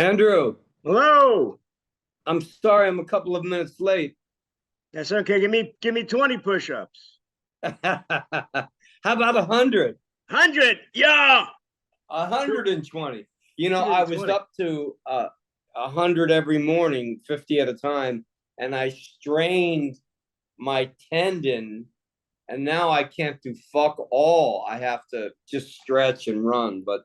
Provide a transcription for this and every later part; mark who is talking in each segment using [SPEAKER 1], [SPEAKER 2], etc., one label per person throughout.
[SPEAKER 1] Andrew,
[SPEAKER 2] Hello.
[SPEAKER 1] I'm sorry I'm a couple of minutes late.
[SPEAKER 2] That's okay. Give me 20 push-ups.
[SPEAKER 1] How about 100?
[SPEAKER 2] 100. Yeah.
[SPEAKER 1] 120. I was
[SPEAKER 2] 120.
[SPEAKER 1] up to 100 every morning, 50 at a time, and I strained my tendon, and now I can't do fuck all. I have to just stretch and run, but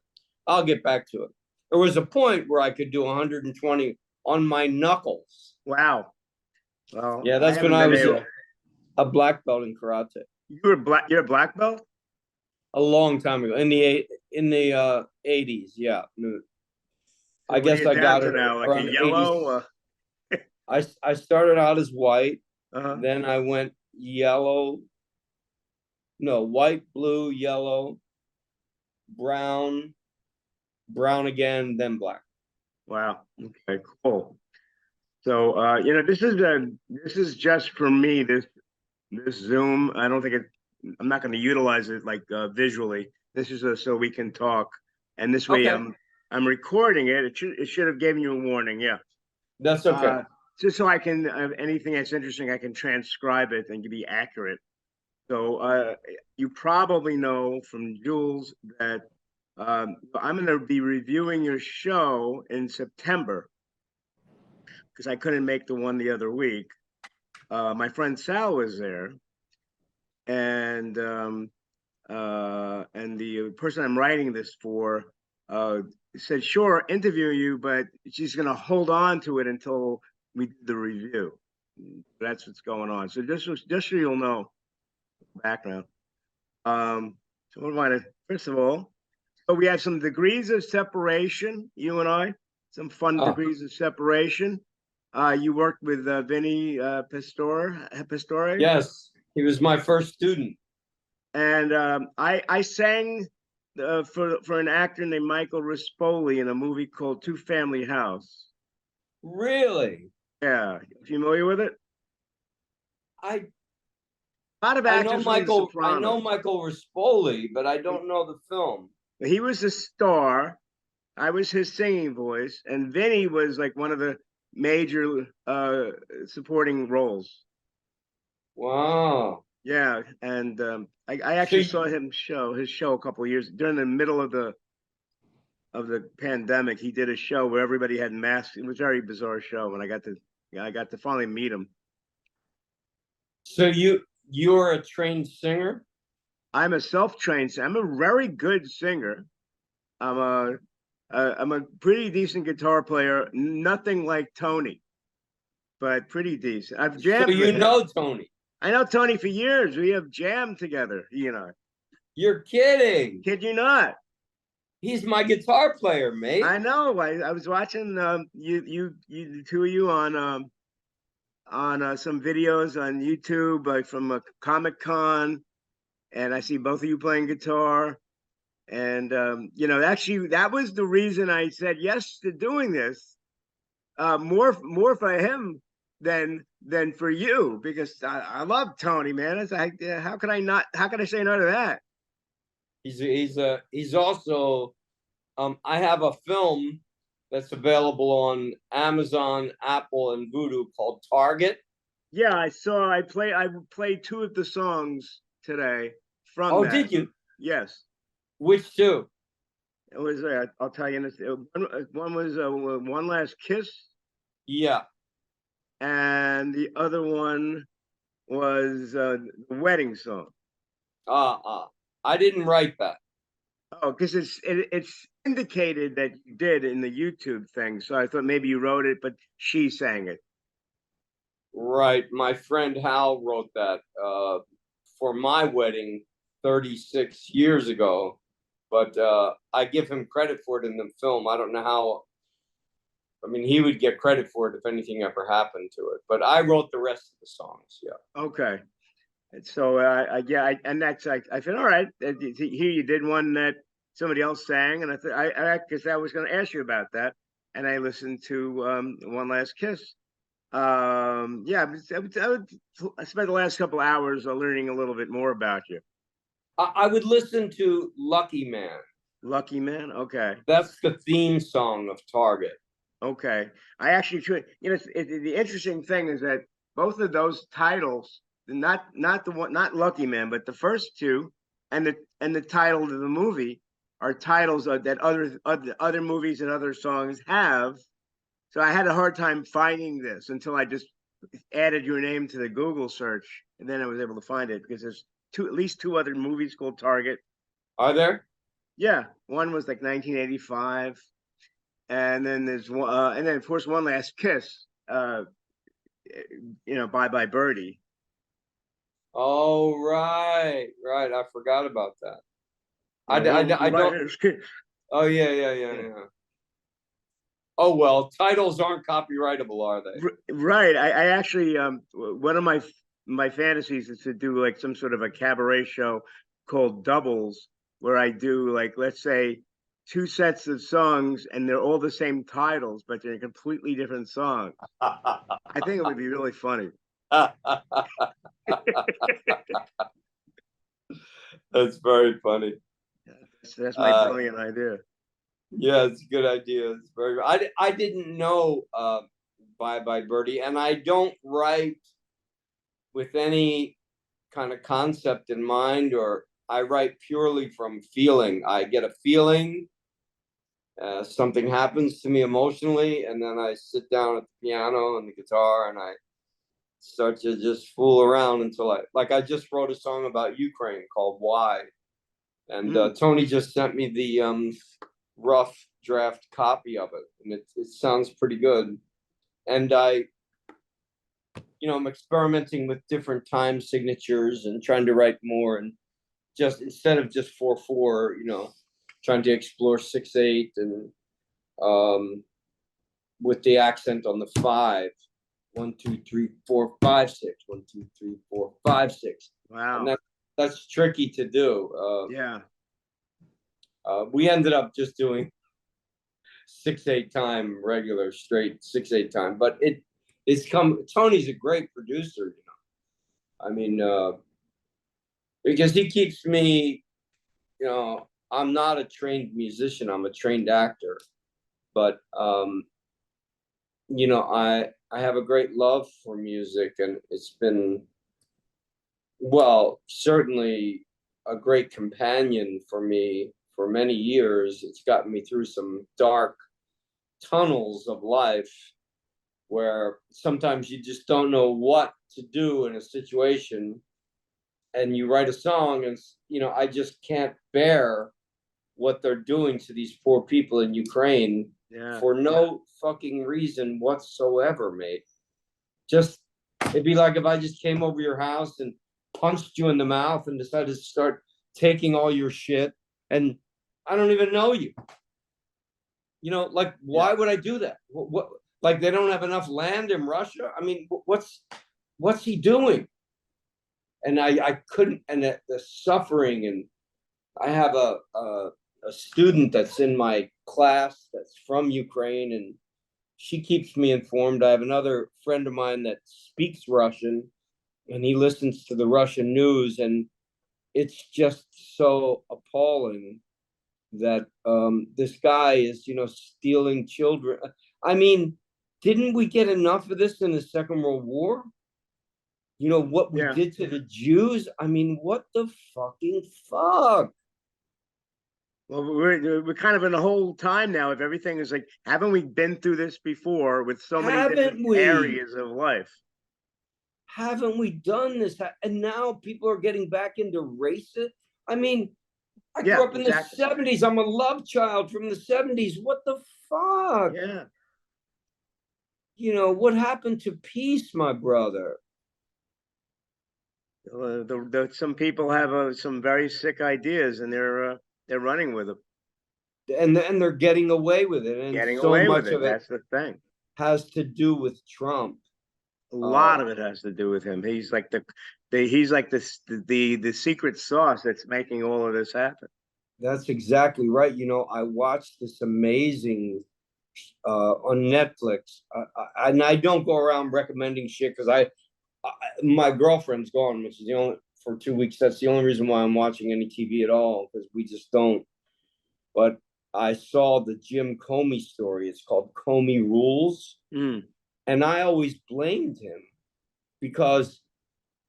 [SPEAKER 1] I'll get back to it. There was a point where I could do 120 on my knuckles.
[SPEAKER 2] Wow. Well,
[SPEAKER 1] Yeah,
[SPEAKER 2] I
[SPEAKER 1] that's when
[SPEAKER 2] haven't
[SPEAKER 1] I
[SPEAKER 2] been
[SPEAKER 1] was
[SPEAKER 2] able.
[SPEAKER 1] a black belt in karate.
[SPEAKER 2] You're a black belt?
[SPEAKER 1] A long time ago in the 80s. Yeah,
[SPEAKER 2] So
[SPEAKER 1] I
[SPEAKER 2] what are
[SPEAKER 1] guess
[SPEAKER 2] you
[SPEAKER 1] I
[SPEAKER 2] down
[SPEAKER 1] got
[SPEAKER 2] to
[SPEAKER 1] it
[SPEAKER 2] now? Like a
[SPEAKER 1] around 80.
[SPEAKER 2] yellow?
[SPEAKER 1] I started out as white,
[SPEAKER 2] Uh-huh.
[SPEAKER 1] then I went yellow, no, white, blue, yellow, brown, brown again, then black.
[SPEAKER 2] Wow. Okay, cool. So this is just for me, this Zoom. I don't think I'm not going to utilize it like visually. This is so we can talk. And this way
[SPEAKER 1] Okay,
[SPEAKER 2] I'm recording it. It should have given you a warning. Yeah.
[SPEAKER 1] that's okay.
[SPEAKER 2] uh, just so I can anything that's interesting, I can transcribe it and be accurate. So you probably know from Jules that I'm going to be reviewing your show in September because I couldn't make the one the other week. My friend Sal was there, and the person I'm writing this for uh, said, "Sure, interview you, but she's going to hold on to it until we do the review." That's what's going on. So just so you'll know background. So what am I to, first of all, so we have some degrees of separation, you and I, some fun
[SPEAKER 1] Oh,
[SPEAKER 2] degrees of separation. You worked with Vinny Pastore,
[SPEAKER 1] yes, he was my first student.
[SPEAKER 2] and I sang for an actor named Michael Rispoli in a movie called Two Family House.
[SPEAKER 1] Really?
[SPEAKER 2] Yeah, familiar with it?
[SPEAKER 1] I
[SPEAKER 2] A lot of
[SPEAKER 1] I know
[SPEAKER 2] actors from The
[SPEAKER 1] Michael. I know
[SPEAKER 2] Sopranos.
[SPEAKER 1] Michael Rispoli, but I don't know the film.
[SPEAKER 2] He was a star. I was his singing voice, and Vinny was like one of the major supporting roles.
[SPEAKER 1] Wow.
[SPEAKER 2] Yeah, and I
[SPEAKER 1] So
[SPEAKER 2] actually saw his show a couple of years during the middle of the pandemic. He did a show where everybody had masks. It was a very bizarre show, and I got to finally meet him.
[SPEAKER 1] so you're a trained singer?
[SPEAKER 2] I'm a self-trained. I'm a very good singer. I'm I'm a pretty decent guitar player. Nothing like Tony, but pretty decent. I've
[SPEAKER 1] So
[SPEAKER 2] jammed
[SPEAKER 1] you
[SPEAKER 2] with him.
[SPEAKER 1] know Tony?
[SPEAKER 2] I know Tony for years. We have jammed together. You know,
[SPEAKER 1] You're kidding.
[SPEAKER 2] kid you not.
[SPEAKER 1] He's my guitar player, mate.
[SPEAKER 2] I know. I was watching the two of you on some videos on YouTube, like from a Comic Con, and I see both of you playing guitar. And actually, that was the reason I said yes to doing this. More for him than for you because I love Tony, man. It's like how could I not? How could I say no to that?
[SPEAKER 1] He's also I have a film that's available on Amazon, Apple, and Vudu called Target.
[SPEAKER 2] Yeah, I saw. I played two of the songs today from
[SPEAKER 1] Oh,
[SPEAKER 2] that.
[SPEAKER 1] did you?
[SPEAKER 2] Yes,
[SPEAKER 1] Which two?
[SPEAKER 2] it was. I'll tell you this. One was "One Last Kiss,"
[SPEAKER 1] Yeah.
[SPEAKER 2] and the other one was the wedding song.
[SPEAKER 1] I didn't write that.
[SPEAKER 2] Oh, because it's indicated that you did in the YouTube thing, so I thought maybe you wrote it, but she sang it.
[SPEAKER 1] Right. My friend Hal wrote that for my wedding 36 years ago, but I give him credit for it in the film. I don't know how. I mean, he would get credit for it if anything ever happened to it, but I wrote the rest of the songs. Yeah.
[SPEAKER 2] Okay. And so and that's I said, all right. Here you did one that somebody else sang, and I thought I guess I was going to ask you about that, and I listened to One Last Kiss. Yeah, I spent the last couple of hours learning a little bit more about you.
[SPEAKER 1] I would listen to Lucky Man.
[SPEAKER 2] Lucky Man. Okay.
[SPEAKER 1] That's the theme song of Target.
[SPEAKER 2] Okay. I actually should, the interesting thing is that both of those titles, not the one, not Lucky Man, but the first two and the title of the movie are titles that other movies and other songs have. So I had a hard time finding this until I just added your name to the Google search, and then I was able to find it because there's at least two other movies called Target.
[SPEAKER 1] Are there?
[SPEAKER 2] Yeah, one was like 1985, and then there's one, and then of course One Last Kiss. Bye Bye Birdie.
[SPEAKER 1] Oh, right, right. I forgot about that. I
[SPEAKER 2] One
[SPEAKER 1] don't.
[SPEAKER 2] Last Kiss.
[SPEAKER 1] Oh, yeah, yeah, yeah,
[SPEAKER 2] Yeah.
[SPEAKER 1] yeah. Oh, well, titles aren't copyrightable, are they?
[SPEAKER 2] Right. I actually one of my fantasies is to do like some sort of a cabaret show called Doubles, where I do like, let's say, two sets of songs and they're all the same titles, but they're completely different songs. I think it would be really funny.
[SPEAKER 1] That's very funny.
[SPEAKER 2] That's my
[SPEAKER 1] Uh,
[SPEAKER 2] brilliant idea.
[SPEAKER 1] yeah, it's a good idea. It's very. I didn't know Bye Bye Birdie, and I don't write with any kind of concept in mind, or I write purely from feeling. I get a feeling, something happens to me emotionally, and then I sit down at the piano and the guitar, and I start to just fool around until I just wrote a song about Ukraine called Why. And Tony just sent me the rough draft copy of it, and it sounds pretty good. And I'm experimenting with different time signatures and trying to write more, and just instead of just 4/4, trying to explore 6/8 and with the accent on the 5. 1, 2, 3, 4, 5, 6. 1, 2, 3, 4, 5, 6. And
[SPEAKER 2] Wow.
[SPEAKER 1] that's tricky to do.
[SPEAKER 2] Yeah.
[SPEAKER 1] We ended up just doing 6/8 time, regular straight 6/8 time, but it's come. Tony's a great producer. I mean, because he keeps me. I'm not a trained musician. I'm a trained actor, but I have a great love for music, and it's been, well, certainly a great companion for me for many years. It's gotten me through some dark tunnels of life where sometimes you just don't know what to do in a situation, and you write a song, and I just can't bear what they're doing to these poor people in Ukraine
[SPEAKER 2] Yeah.
[SPEAKER 1] for no fucking reason whatsoever, mate. Just, it'd be like if I just came over your house and punched you in the mouth and decided to start taking all your shit, and I don't even know you. Like, why would I do that? What like, they don't have enough land in Russia? I mean, what's he doing? And I couldn't, and the suffering, and I have a student that's in my class that's from Ukraine, and she keeps me informed. I have another friend of mine that speaks Russian, and he listens to the Russian news, and it's just so appalling that this guy is, stealing children. I mean, didn't we get enough of this in the Second World War? What we
[SPEAKER 2] Yeah.
[SPEAKER 1] did to the Jews? I mean, what the fucking fuck?
[SPEAKER 2] Well, we're kind of in a whole time now. If everything is like, haven't we been through this before with so many different
[SPEAKER 1] Haven't we?
[SPEAKER 2] areas of life?
[SPEAKER 1] Haven't we done this? And now people are getting back into racist. I mean, I
[SPEAKER 2] Yeah,
[SPEAKER 1] grew up in the
[SPEAKER 2] exactly.
[SPEAKER 1] 70s. I'm a love child from the 70s. What the fuck?
[SPEAKER 2] Yeah.
[SPEAKER 1] What happened to peace, my brother?
[SPEAKER 2] Some people have some very sick ideas, and they're running with them,
[SPEAKER 1] And they're getting away with it. And
[SPEAKER 2] getting
[SPEAKER 1] so
[SPEAKER 2] away with
[SPEAKER 1] much
[SPEAKER 2] it.
[SPEAKER 1] of it
[SPEAKER 2] That's the thing.
[SPEAKER 1] has to do with Trump.
[SPEAKER 2] A lot of it has to do with him. He's like he's like the secret sauce that's making all of this happen.
[SPEAKER 1] That's exactly right. I watched this amazing on Netflix, and I don't go around recommending shit because my girlfriend's gone, which is the only for 2 weeks. That's the only reason why I'm watching any TV at all, because we just don't. But I saw the Jim Comey story. It's called Comey Rules.
[SPEAKER 2] Mm,
[SPEAKER 1] And I always blamed him because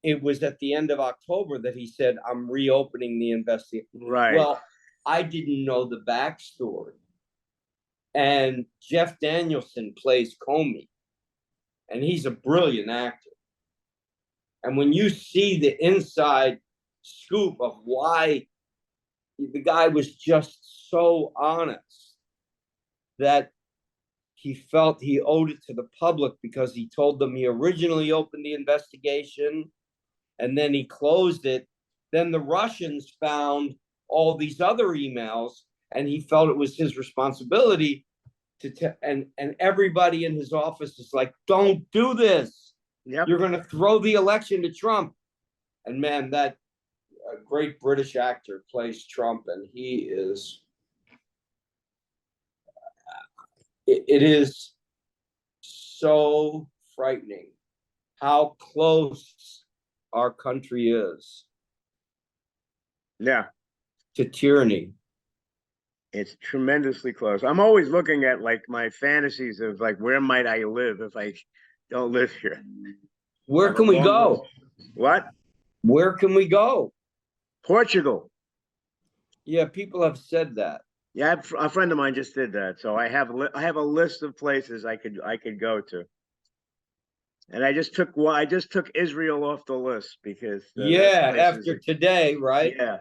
[SPEAKER 1] it was at the end of October that he said, I'm reopening the investigation.
[SPEAKER 2] right.
[SPEAKER 1] Well, I didn't know the backstory. And Jeff Danielson plays Comey, and he's a brilliant actor. And when you see the inside scoop of why the guy was just so honest that he felt he owed it to the public because he told them he originally opened the investigation and then he closed it. Then the Russians found all these other emails and he felt it was his responsibility and everybody in his office is like, don't do this.
[SPEAKER 2] Yep.
[SPEAKER 1] You're going to throw the election to Trump. And man, that great British actor plays Trump, and he is. It is so frightening how close our country is
[SPEAKER 2] Yeah.
[SPEAKER 1] to tyranny.
[SPEAKER 2] It's tremendously close. I'm always looking at like my fantasies of like where might I live if I don't live here.
[SPEAKER 1] Where can we go?
[SPEAKER 2] What?
[SPEAKER 1] Where can we go?
[SPEAKER 2] Portugal.
[SPEAKER 1] Yeah, people have said that.
[SPEAKER 2] Yeah, a friend of mine just did that. So I have a list of places I could go to. And I just took Israel off the list because
[SPEAKER 1] yeah, after today, right?
[SPEAKER 2] Yeah.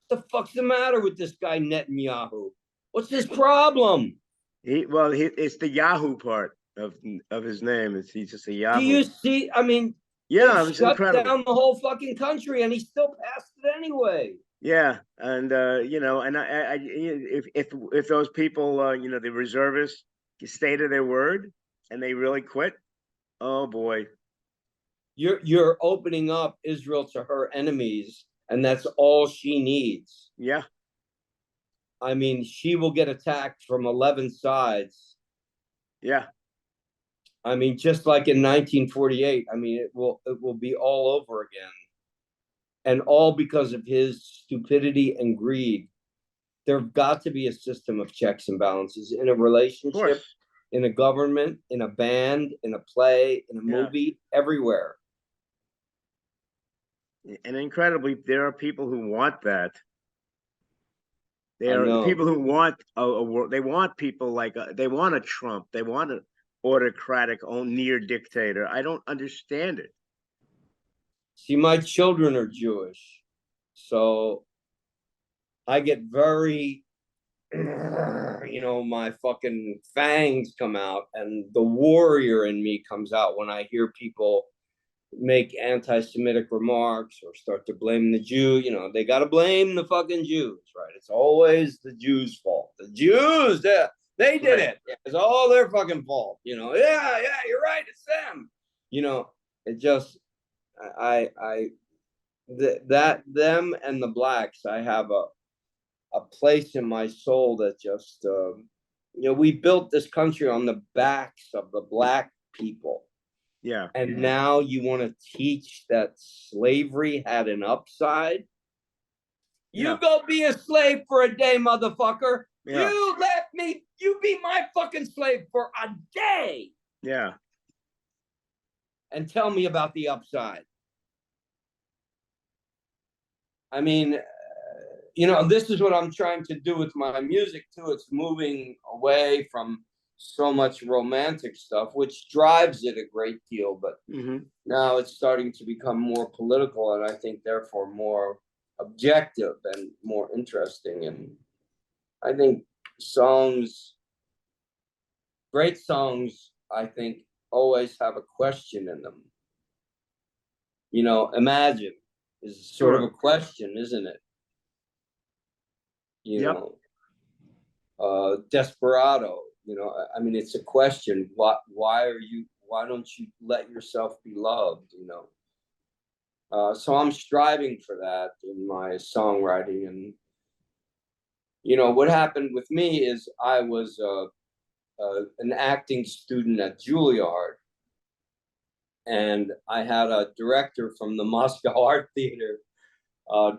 [SPEAKER 1] What the fuck's the matter with this guy Netanyahu? What's his problem?
[SPEAKER 2] It's the Yahoo part of his name. He's just a Yahoo.
[SPEAKER 1] Do you see? I mean,
[SPEAKER 2] yeah, it was
[SPEAKER 1] shut
[SPEAKER 2] incredible.
[SPEAKER 1] down the whole fucking country, and he still passed it anyway.
[SPEAKER 2] Yeah, and and if those people, the reservists, stated their word and they really quit, oh boy,
[SPEAKER 1] you're opening up Israel to her enemies, and that's all she needs.
[SPEAKER 2] Yeah.
[SPEAKER 1] I mean, she will get attacked from 11 sides.
[SPEAKER 2] Yeah.
[SPEAKER 1] I mean, just like in 1948, I mean, it will be all over again. And all because of his stupidity and greed. There've got to be a system of checks and balances in a relationship, in a government, in a band, in a play, in a movie, everywhere.
[SPEAKER 2] And incredibly, there are people who want that. There are people who want they want people like they want a Trump. They want an autocratic, near dictator. I don't understand it.
[SPEAKER 1] See, my children are Jewish, so I get very, my fucking fangs come out and the warrior in me comes out when I hear people make anti-Semitic remarks or start to blame the Jew. They got to blame the fucking Jews, right? It's always the Jews' fault. The Jews, they did it. It's all their fucking fault. Yeah, you're right. It's them. It just, them and the blacks, I have a place in my soul that just, we built this country on the backs of the black people.
[SPEAKER 2] Yeah.
[SPEAKER 1] And now you want to teach that slavery had an upside? You go be a slave for a day, motherfucker. Yeah. You be my fucking slave for a day.
[SPEAKER 2] Yeah.
[SPEAKER 1] And tell me about the upside. I mean, this is what I'm trying to do with my music too. It's moving away from so much romantic stuff, which drives it a great deal, but now it's starting to become more political and I think therefore more objective and more interesting. And I think great songs, I think always have a question in them. Imagine is sort of a question, isn't it? Desperado, I mean, it's a question. Why don't you let yourself be loved? So I'm striving for that in my songwriting. And, what happened with me is I was an acting student at Juilliard. And I had a director from the Moscow Art Theater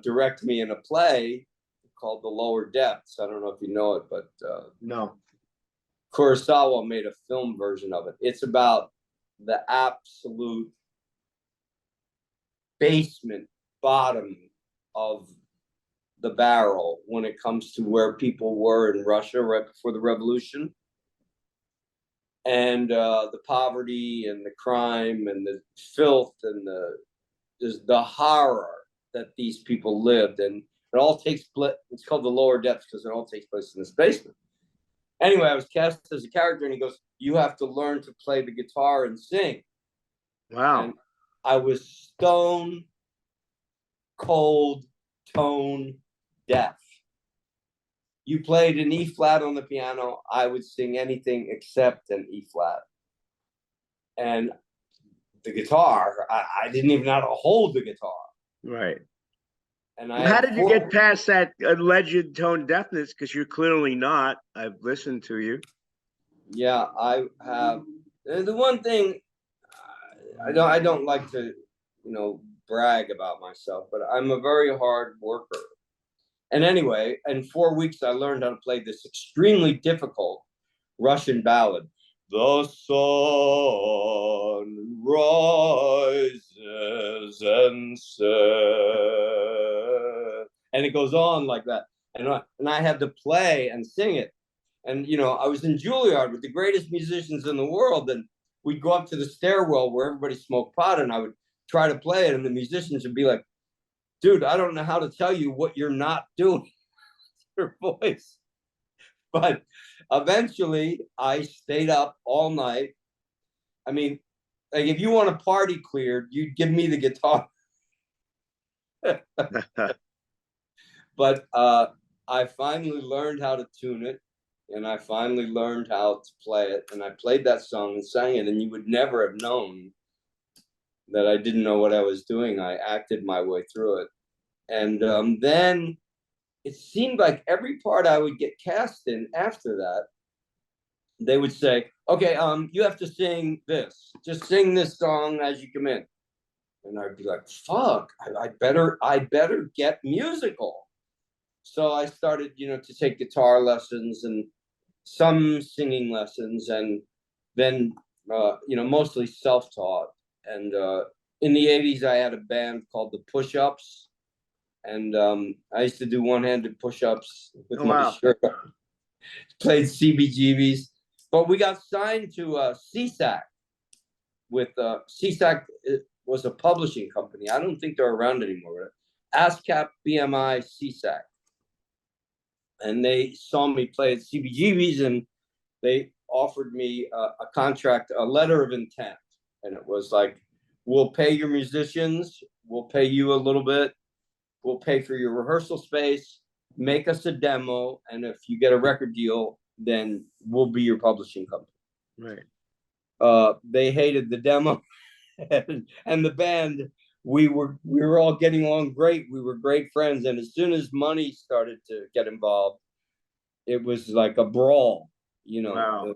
[SPEAKER 1] direct me in a play. called The Lower Depths. I don't know if you know it, but
[SPEAKER 2] No.
[SPEAKER 1] Kurosawa made a film version of it. It's about the absolute basement bottom of the barrel when it comes to where people were in Russia right before the revolution, and the poverty and the crime and the filth and the horror that these people lived. And it all takes place. It's called The Lower Depths because it all takes place in this basement. Anyway, I was cast as a character, and he goes, "You have to learn to play the guitar and sing."
[SPEAKER 2] Wow.
[SPEAKER 1] And I was stone cold, tone deaf. You played an E flat on the piano, I would sing anything except an E flat. And the guitar, I didn't even know how to hold the guitar.
[SPEAKER 2] Right.
[SPEAKER 1] And I
[SPEAKER 2] How
[SPEAKER 1] had
[SPEAKER 2] did you get past that alleged tone deafness? Because you're clearly not. I've listened to you.
[SPEAKER 1] Yeah, I have. The one thing I don't like to, brag about myself, but I'm a very hard worker. And anyway, in 4 weeks, I learned how to play this extremely difficult Russian ballad. The sun rises and sets, and it goes on like that. And I had to play and sing it. And I was in Juilliard with the greatest musicians in the world, and we'd go up to the stairwell where everybody smoked pot, and I would try to play it, and the musicians would be like, "Dude, I don't know how to tell you what you're not doing." Your voice. But eventually I stayed up all night. I mean, like, if you want a party cleared, you'd give me the guitar. But I finally learned how to tune it, and I finally learned how to play it, and I played that song and sang it, and you would never have known that I didn't know what I was doing. I acted my way through it. And then it seemed like every part I would get cast in after that, they would say, "Okay, you have to sing this. Just sing this song as you come in." And I'd be like, "Fuck, I better get musical." So I started, to take guitar lessons and some singing lessons, and then, mostly self-taught. And in the '80s, I had a band called the Push-Ups, and I used to do one-handed push-ups with my shirt on. Played CBGBs, but we got signed to CSAC. With CSAC was a publishing company. I don't think they're around anymore. ASCAP, BMI, CSAC, and they saw me play at CBGBs, and they offered me a contract, a letter of intent, and it was like, "We'll pay your musicians, we'll pay you a little bit, we'll pay for your rehearsal space, make us a demo, and if you get a record deal, then we'll be your publishing company."
[SPEAKER 2] Right.
[SPEAKER 1] They hated the demo, and the band. We were all getting along great. We were great friends, and as soon as money started to get involved, it was like a brawl.
[SPEAKER 2] Wow.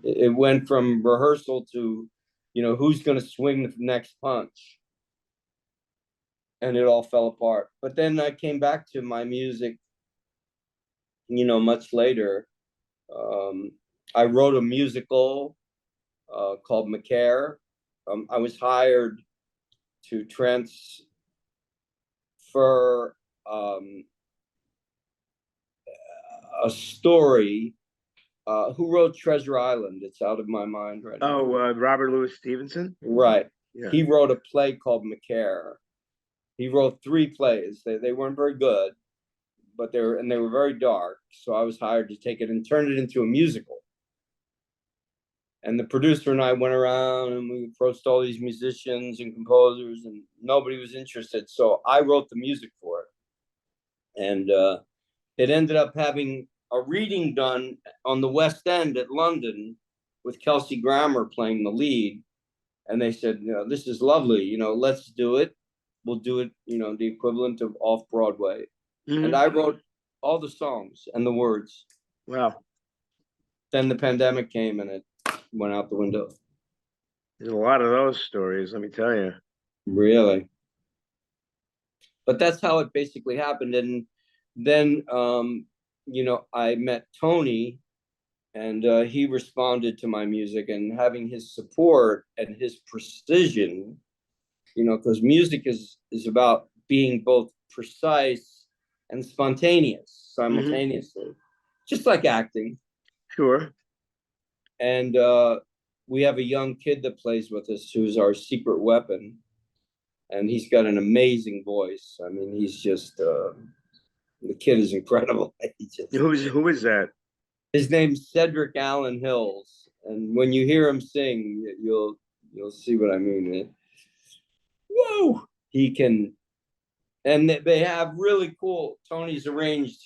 [SPEAKER 1] It went from rehearsal to, who's going to swing the next punch, and it all fell apart. But then I came back to my music, much later. I wrote a musical called Macaire. I was hired to transfer a story. Who wrote Treasure Island? It's out of my mind right now.
[SPEAKER 2] Oh, Robert Louis Stevenson?
[SPEAKER 1] Right.
[SPEAKER 2] Yeah.
[SPEAKER 1] He wrote a play called Macaire. He wrote 3 plays. They weren't very good, but they were very dark. So I was hired to take it and turn it into a musical. And the producer and I went around and we approached all these musicians and composers, and nobody was interested. So I wrote the music for it. And it ended up having a reading done on the West End at London with Kelsey Grammer playing the lead. And they said, "This is lovely. Let's do it. We'll do it, the equivalent of off Broadway." Mm-hmm. And I wrote all the songs and the words.
[SPEAKER 2] Wow.
[SPEAKER 1] Then the pandemic came and it went out the window.
[SPEAKER 2] There's a lot of those stories, let me tell you.
[SPEAKER 1] Really? But that's how it basically happened. And then you know, I met Tony, and he responded to my music, and having his support and his precision, you know, because music is about being both precise and spontaneous
[SPEAKER 2] Hmm.
[SPEAKER 1] simultaneously, just like acting.
[SPEAKER 2] Sure.
[SPEAKER 1] And we have a young kid that plays with us who's our secret weapon, and he's got an amazing voice. I mean, he's just the kid is incredible. He just,
[SPEAKER 2] Who is that?
[SPEAKER 1] his name's Cedric Allen Hills, and when you hear him sing, you'll see what I mean. Whoa, he can, and they have really cool. Tony's arranged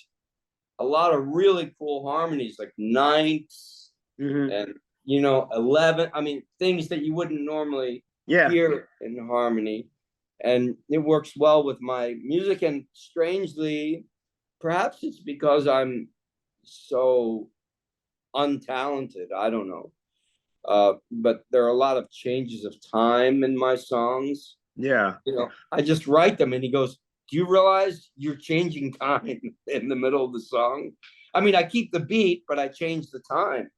[SPEAKER 1] a lot of really cool harmonies, like ninths
[SPEAKER 2] Hmm.
[SPEAKER 1] and, you know, 11. I mean, things that you wouldn't normally
[SPEAKER 2] Yeah.
[SPEAKER 1] hear in harmony, and it works well with my music. And strangely, perhaps it's because I'm so untalented. I don't know. But there are a lot of changes of time in my songs.
[SPEAKER 2] Yeah.
[SPEAKER 1] You know, I just write them, and he goes, "Do you realize you're changing time in the middle of the song?" I mean, I keep the beat, but I change the time,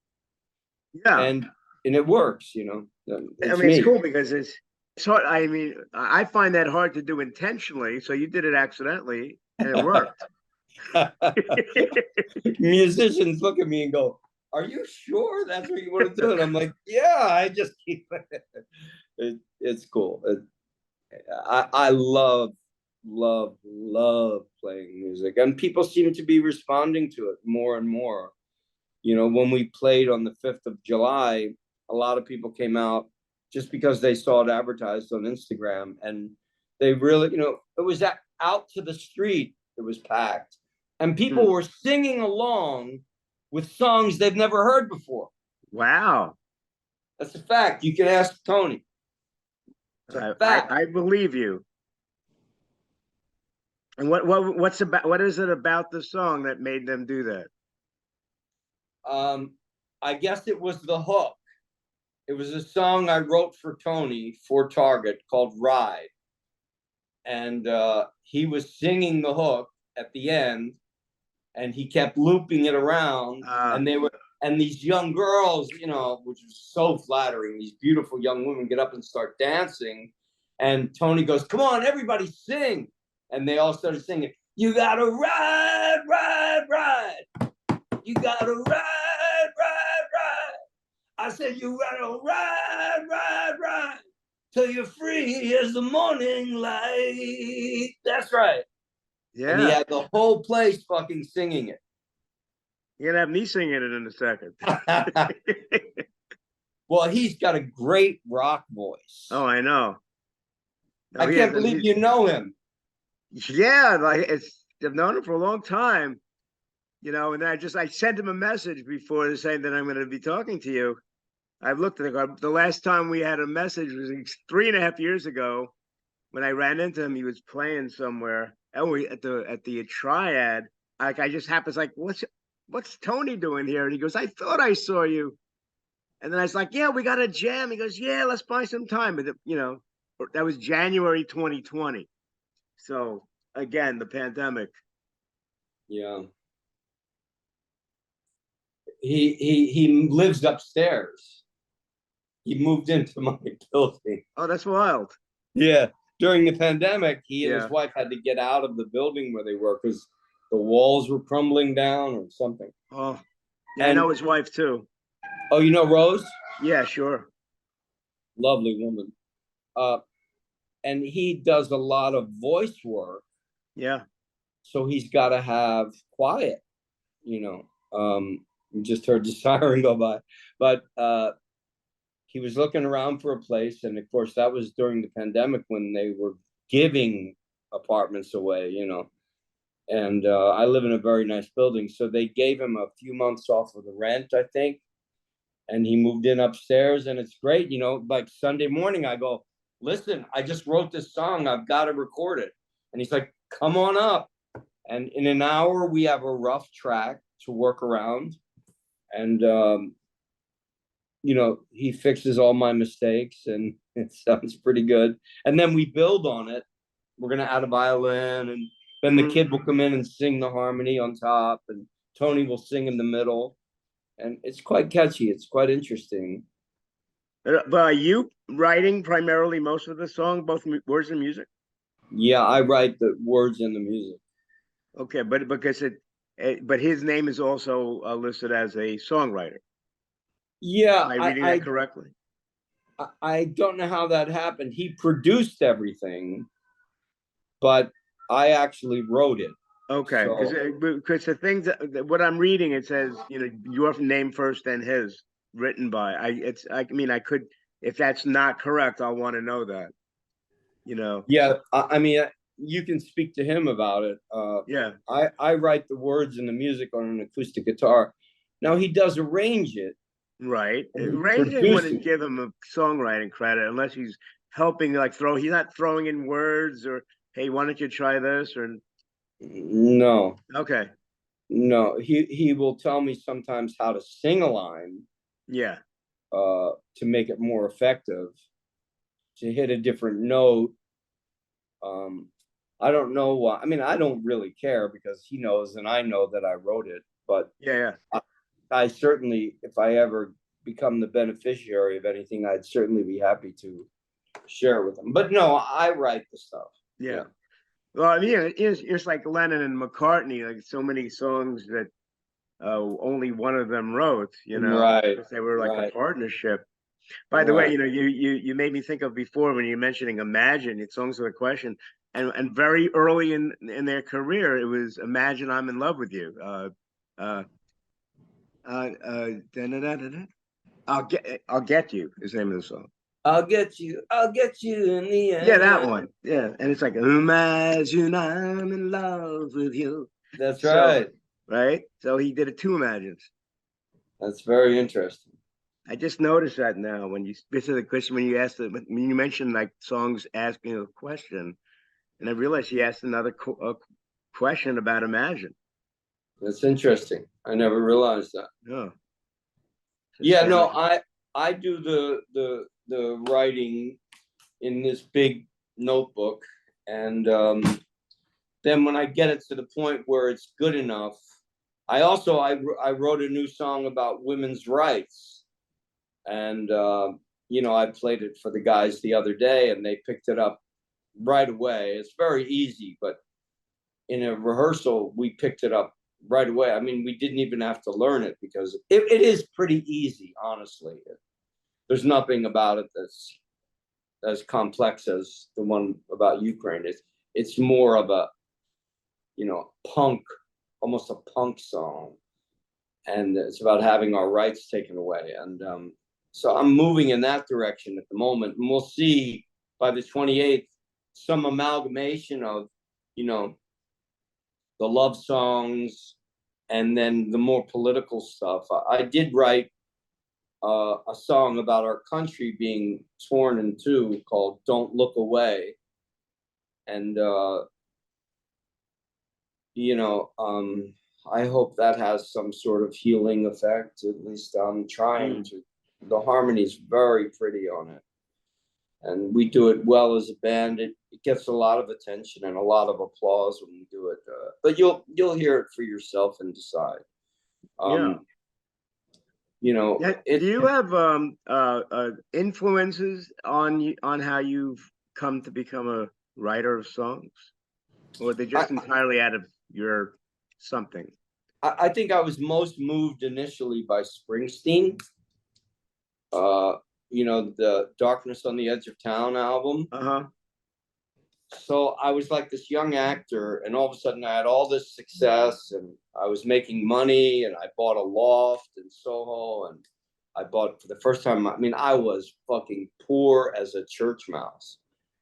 [SPEAKER 2] Yeah.
[SPEAKER 1] and it works. You know,
[SPEAKER 2] I
[SPEAKER 1] it's
[SPEAKER 2] mean, it's
[SPEAKER 1] me.
[SPEAKER 2] cool because it's hard. I mean, I find that hard to do intentionally. So you did it accidentally, and it worked.
[SPEAKER 1] Musicians look at me and go, "Are you sure that's what you want to do?" And I'm like, "Yeah, I just keep it." It's cool. I love playing music, and people seem to be responding to it more and more. You know, when we played on the 5th of July, a lot of people came out just because they saw it advertised on Instagram, and they really, you know, it was out to the street. It was packed, and people
[SPEAKER 2] Hmm.
[SPEAKER 1] were singing along with songs they've never heard before.
[SPEAKER 2] Wow.
[SPEAKER 1] That's a fact. You can ask Tony. It's a fact.
[SPEAKER 2] I believe you. And what is it about the song that made them do that?
[SPEAKER 1] Um, I guess it was the hook. It was a song I wrote for Tony for Target called Ride. And he was singing the hook at the end, and he kept looping it around.
[SPEAKER 2] Uh,
[SPEAKER 1] And these young girls, you know, which was so flattering, these beautiful young women get up and start dancing. And Tony goes, "Come on, everybody sing." And they all started singing, "You gotta ride, ride, ride. You gotta ride, ride, ride." I said, "You gotta ride, ride, ride till you're free as the morning light." That's right. And he
[SPEAKER 2] yeah.
[SPEAKER 1] had the whole place fucking singing
[SPEAKER 2] You're gonna have me singing it in a second.
[SPEAKER 1] it. Well, he's got a great rock
[SPEAKER 2] Oh,
[SPEAKER 1] voice.
[SPEAKER 2] I know.
[SPEAKER 1] I
[SPEAKER 2] Oh, he has.
[SPEAKER 1] can't believe you know him.
[SPEAKER 2] Yeah, like I've known him for a long time. And I sent him a message before saying that I'm going to be talking to you. I've looked at the last time we had a message was 3.5 years ago when I ran into him. He was playing somewhere. Oh, at the Triad. Like I just happened like, what's Tony doing here? And he goes, I thought I saw you. And then I was like, yeah, we got a jam. He goes, yeah, let's buy some time. But that was January 2020. So again, the pandemic.
[SPEAKER 1] Yeah. He lives upstairs. He moved into my building.
[SPEAKER 2] Oh, that's wild.
[SPEAKER 1] Yeah. During the pandemic, he and his
[SPEAKER 2] Yeah.
[SPEAKER 1] wife had to get out of the building where they were because the walls were crumbling down or something.
[SPEAKER 2] Oh, yeah, I
[SPEAKER 1] And
[SPEAKER 2] know his wife too.
[SPEAKER 1] oh, you know Rose?
[SPEAKER 2] Yeah, sure.
[SPEAKER 1] Lovely woman. Uh, and he does a lot of voice work,
[SPEAKER 2] Yeah.
[SPEAKER 1] so he's got to have quiet. You know, you just heard the siren go by, but he was looking around for a place, and of course that was during the pandemic when they were giving apartments away. You know, and I live in a very nice building, so they gave him a few months off of the rent, I think, and he moved in upstairs, and it's great. You know, like Sunday morning, I go, "Listen, I just wrote this song. I've got to record it," and he's like, "Come on up." And in an hour, we have a rough track to work around, and you know, he fixes all my mistakes, and it sounds pretty good. And then we build on it. We're gonna add a violin, and Then the kid will come in and sing the harmony on top, and Tony will sing in the middle, and it's quite catchy. It's quite interesting.
[SPEAKER 2] But are you writing primarily most of the song, both words and music?
[SPEAKER 1] Yeah, I write the words and the music.
[SPEAKER 2] Okay, but because but his name is also listed as a songwriter.
[SPEAKER 1] Yeah,
[SPEAKER 2] Am I reading that correctly?
[SPEAKER 1] I don't know how that happened. He produced everything, but I actually wrote it.
[SPEAKER 2] Okay, because the things that what I'm reading, it says, your name first, then his, written by. I mean, I could, if that's not correct, I'll want to know that.
[SPEAKER 1] Yeah, I mean, you can speak to him about it.
[SPEAKER 2] Yeah.
[SPEAKER 1] I write the words and the music on an acoustic guitar. Now he does arrange it.
[SPEAKER 2] Right. Arranging wouldn't give him a songwriting credit unless he's helping, like he's not throwing in words or, hey, why don't you try this? Or
[SPEAKER 1] no.
[SPEAKER 2] Okay.
[SPEAKER 1] No, he will tell me sometimes how to sing a line.
[SPEAKER 2] Yeah.
[SPEAKER 1] To make it more effective, to hit a different note. I don't know why. I mean, I don't really care because he knows and I know that I wrote it. But
[SPEAKER 2] yeah.
[SPEAKER 1] I certainly, if I ever become the beneficiary of anything, I'd certainly be happy to share with him. But no, I write the stuff.
[SPEAKER 2] Yeah. Well, I mean, it's like Lennon and McCartney, like so many songs that only one of them wrote,
[SPEAKER 1] Right.
[SPEAKER 2] because they were like a partnership. By the way, you made me think of before when you're mentioning Imagine, it's Songs with a Question, and very early in their career, it was Imagine I'm in Love with You. I'll get you is the name of the song.
[SPEAKER 1] I'll get you in the end.
[SPEAKER 2] Yeah, that one. Yeah, and it's like Imagine I'm in love with you.
[SPEAKER 1] That's right.
[SPEAKER 2] Right. So he did it two Imagines.
[SPEAKER 1] That's very interesting.
[SPEAKER 2] I just noticed that now when you specific the question, when you mentioned like songs asking a question, and I realized he asked another question about Imagine.
[SPEAKER 1] That's interesting. I never realized that.
[SPEAKER 2] No.
[SPEAKER 1] Yeah, no, I do the writing in this big notebook, and then when I get it to the point where it's good enough, I wrote a new song about women's rights, and I played it for the guys the other day, and they picked it up right away. It's very easy, but in a rehearsal, we picked it up right away. I mean, we didn't even have to learn it because it is pretty easy, honestly. There's nothing about it that's as complex as the one about Ukraine. It's more of a, punk, almost a punk song. And it's about having our rights taken away. And so I'm moving in that direction at the moment. And we'll see by the 28th, some amalgamation of, the love songs and then the more political stuff. I did write a song about our country being torn in two called Don't Look Away. And, I hope that has some sort of healing effect. At least I'm trying to. The harmony's very pretty on it. And we do it well as a band. It gets a lot of attention and a lot of applause when we do it. But you'll hear it for yourself and decide.
[SPEAKER 2] Do you have influences on how you've come to become a writer of songs, or are they just entirely out of your something?
[SPEAKER 1] I think I was most moved initially by Springsteen. The Darkness on the Edge of Town album. So I was like this young actor, and all of a sudden I had all this success, and I was making money, and I bought a loft in Soho, and I bought for the first time. I mean, I was fucking poor as a church mouse,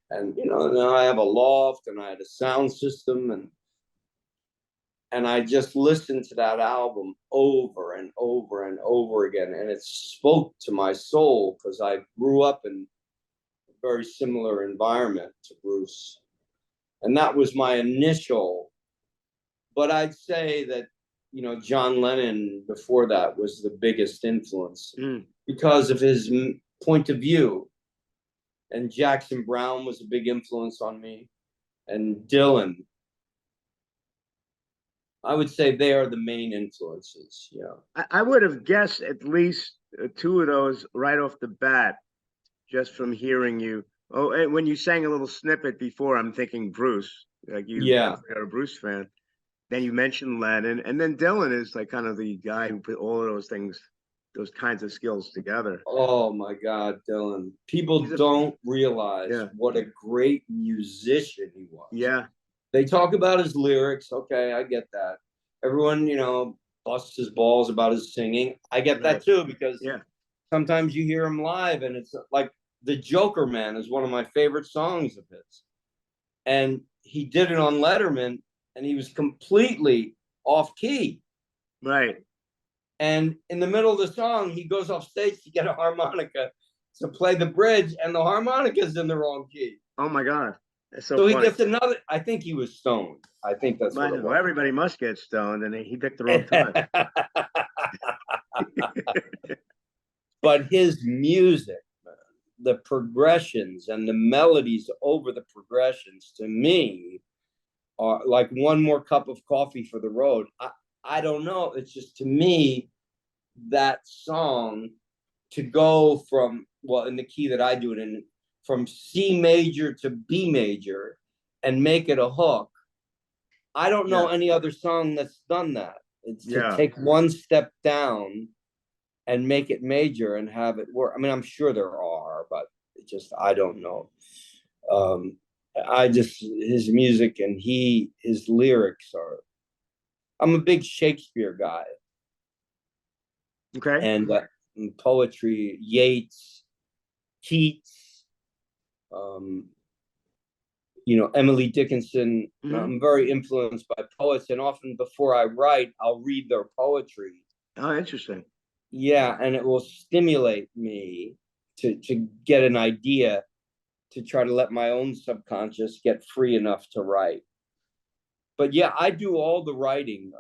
[SPEAKER 1] and now I have a loft, and I had a sound system, and I just listened to that album over and over and over again, and it spoke to my soul because I grew up in a very similar environment to Bruce. And that was my initial, but I'd say that, John Lennon before that was the biggest influence because of his point of view. And Jackson Browne was a big influence on me, and Dylan. I would say they are the main influences. Yeah.
[SPEAKER 2] I would have guessed at least two of those right off the bat, just from hearing you. Oh, and when you sang a little snippet before, I'm thinking Bruce. Like you
[SPEAKER 1] Yeah.
[SPEAKER 2] definitely are a Bruce fan. Then you mentioned Lennon, and then Dylan is like kind of the guy who put all of those things, those kinds of skills together.
[SPEAKER 1] Oh my God, Dylan. People
[SPEAKER 2] He's a
[SPEAKER 1] don't realize
[SPEAKER 2] yeah,
[SPEAKER 1] what a great musician he was.
[SPEAKER 2] yeah,
[SPEAKER 1] They talk about his lyrics. Okay, I get that. Everyone, busts his balls about his singing. I get
[SPEAKER 2] right,
[SPEAKER 1] that too, because
[SPEAKER 2] yeah,
[SPEAKER 1] sometimes you hear him live and it's like The Joker Man is one of my favorite songs of his. And he did it on Letterman and he was completely off key.
[SPEAKER 2] right.
[SPEAKER 1] And in the middle of the song, he goes off stage to get a harmonica to play the bridge, and the harmonica's in the wrong key.
[SPEAKER 2] Oh my God, that's so
[SPEAKER 1] So he
[SPEAKER 2] funny.
[SPEAKER 1] gets another. I think he was stoned. I think that's what it
[SPEAKER 2] Well,
[SPEAKER 1] was.
[SPEAKER 2] everybody must get stoned, and he picked the wrong time.
[SPEAKER 1] But his music, the progressions and the melodies over the progressions, to me, are like one more cup of coffee for the road. I don't know. It's just, to me, that song, to go from, well, in the key that I do it in, from C major to B major and make it a hook. I don't know
[SPEAKER 2] Yeah,
[SPEAKER 1] any other song that's done that. It's to
[SPEAKER 2] yeah,
[SPEAKER 1] take one step down and make it major and have it work. I mean, I'm sure there are, but it just, I don't know. Um, I just, his music and his lyrics are, I'm a big Shakespeare guy,
[SPEAKER 2] okay.
[SPEAKER 1] and poetry, Yeats, Keats, um, Emily Dickinson.
[SPEAKER 2] Hmm.
[SPEAKER 1] I'm very influenced by poets, and often before I write, I'll read their poetry.
[SPEAKER 2] Oh, interesting.
[SPEAKER 1] Yeah, and it will stimulate me to get an idea, to try to let my own subconscious get free enough to write. But yeah, I do all the writing.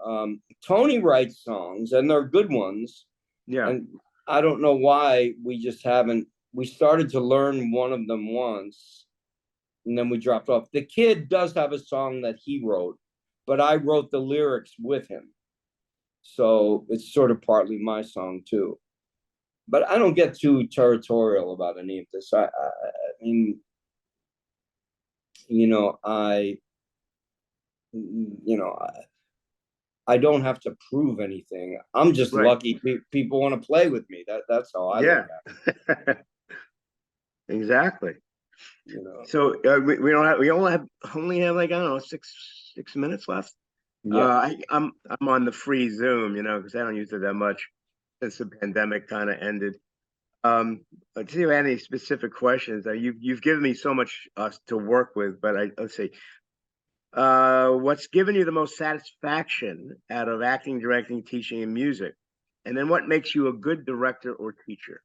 [SPEAKER 1] Tony writes songs, and they're good ones.
[SPEAKER 2] Yeah,
[SPEAKER 1] And I don't know why we just haven't. We started to learn one of them once, and then we dropped off. The Kid does have a song that he wrote, but I wrote the lyrics with him, so it's sort of partly my song too. But I don't get too territorial about any of this. I mean, you know, I, you know, I don't have to prove anything. I'm just
[SPEAKER 2] right.
[SPEAKER 1] lucky people want to play with me. That's how I look
[SPEAKER 2] Yeah,
[SPEAKER 1] at
[SPEAKER 2] exactly.
[SPEAKER 1] it.
[SPEAKER 2] So we don't have we only have like I don't know six minutes left.
[SPEAKER 1] Yeah.
[SPEAKER 2] I'm on the free Zoom, because I don't use it that much since the pandemic kind of ended. Do you have any specific questions? You've given me so much to work with, but let's see. What's given you the most satisfaction out of acting, directing, teaching, and music? And then what makes you a good director or teacher?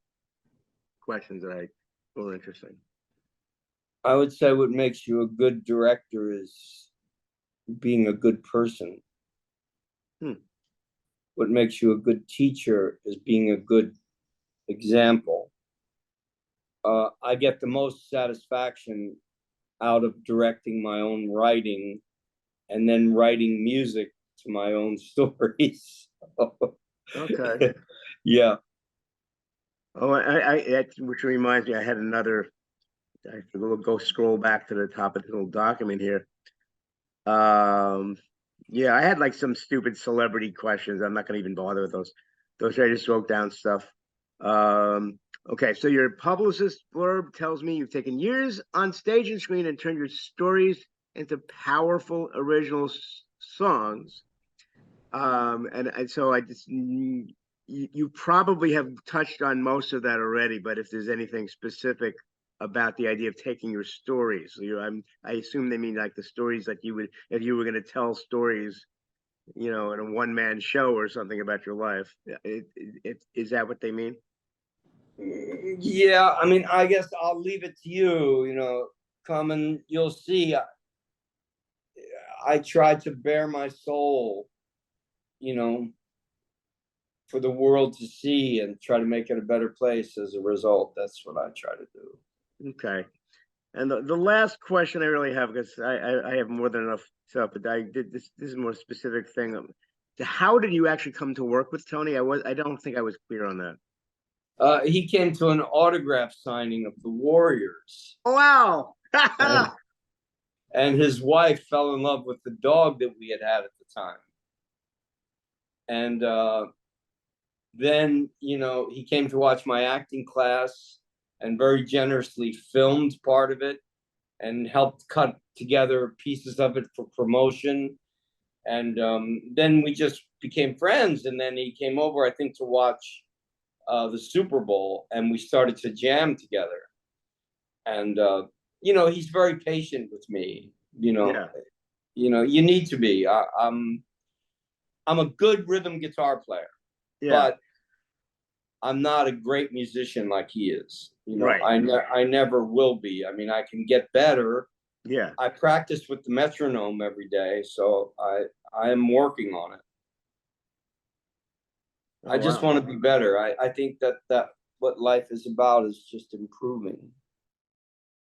[SPEAKER 2] Questions that I were interesting.
[SPEAKER 1] I would say what makes you a good director is being a good person.
[SPEAKER 2] Hmm.
[SPEAKER 1] What makes you a good teacher is being a good example. I get the most satisfaction out of directing my own writing and then writing music to my own stories.
[SPEAKER 2] Okay.
[SPEAKER 1] Yeah.
[SPEAKER 2] Oh, which reminds me, I had another. I have to go scroll back to the top of the little document here. Yeah, I had like some stupid celebrity questions. I'm not going to even bother with those. Those I just wrote down stuff. Okay, so your publicist blurb tells me you've taken years on stage and screen and turned your stories into powerful original songs. And so you probably have touched on most of that already, but if there's anything specific about the idea of taking your stories, I assume they mean like the stories that you would, if you were going to tell stories, in a one-man show or something about your life. Is that what they mean?
[SPEAKER 1] Yeah, I mean, I guess I'll leave it to you, come and you'll see. I tried to bare my soul, you know, for the world to see and try to make it a better place as a result. That's what I try to do.
[SPEAKER 2] Okay. And the last question I really have, because I have more than enough stuff, but I did this is a more specific thing. How did you actually come to work with Tony? I don't think I was clear on that.
[SPEAKER 1] He came to an autograph signing of the Warriors,
[SPEAKER 2] Oh, wow.
[SPEAKER 1] and his wife fell in love with the dog that we had at the time. And then, he came to watch my acting class and very generously filmed part of it and helped cut together pieces of it for promotion. And then we just became friends. And then he came over, I think, to watch the Super Bowl, and we started to jam together. And he's very patient with me.
[SPEAKER 2] Yeah.
[SPEAKER 1] You need to be. I'm a good rhythm guitar player,
[SPEAKER 2] Yeah.
[SPEAKER 1] but I'm not a great musician like he is.
[SPEAKER 2] Right.
[SPEAKER 1] I never will be. I mean, I can get better.
[SPEAKER 2] Yeah.
[SPEAKER 1] I practice with the metronome every day, so I am working on it.
[SPEAKER 2] Oh,
[SPEAKER 1] I just
[SPEAKER 2] wow.
[SPEAKER 1] want to be better. I think that what life is about is just improving.